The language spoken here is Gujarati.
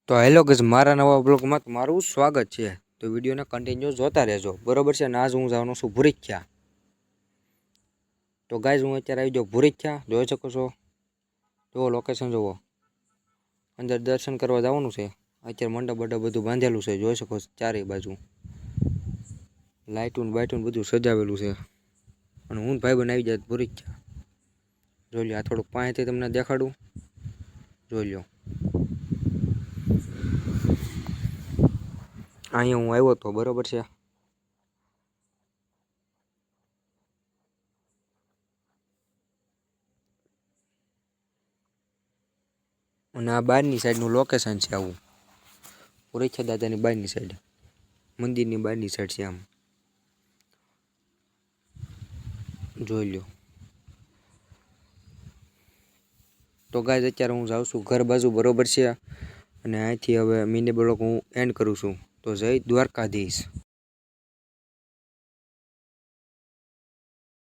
તો હેલો ગાઈસ, મારા નવા બ્લોગમાં તમારું સ્વાગત છે। તો વિડીયોને કન્ટિન્યુ જોતા રહેજો, બરોબર છે ને। આજ હું જવાનો છું ભૂરીખ્યા। તો ગાઈસ, હું અત્યારે આવી જાઉં ભૂરીખ્યા, જોઈ શકો છો। જુઓ લોકેશન જુઓ, અંદર દર્શન કરવા જવાનું છે। અત્યારે મંડપ બડપ બધું બાંધેલું છે, જોઈ શકો છો। ચારેય બાજુ લાઇટું બાઇટું બધું સજાવેલું છે। અને હું ભાઈબંધ આવી જાય ભૂરીખ્યા, જોઈ લો। આ થોડુંક પાસેથી તમને દેખાડું, જોઈ લો। અહીંયા હું આવ્યો હતો, બરોબર છે। અને આ બહારની સાઈડનું લોકેશન છે આવું, ભૂરીખ્યા દાદાની બહારની સાઈડ, મંદિરની બહારની સાઈડ છે આમ, જોઈ લો। તો ગાઈસ, અત્યારે હું જાઉં છું ઘર બાજુ, બરોબર છે। અને અહીંથી હવે મિની બ્લોગ હું એન્ડ કરું છું। તો જય દ્વારકાધીશ।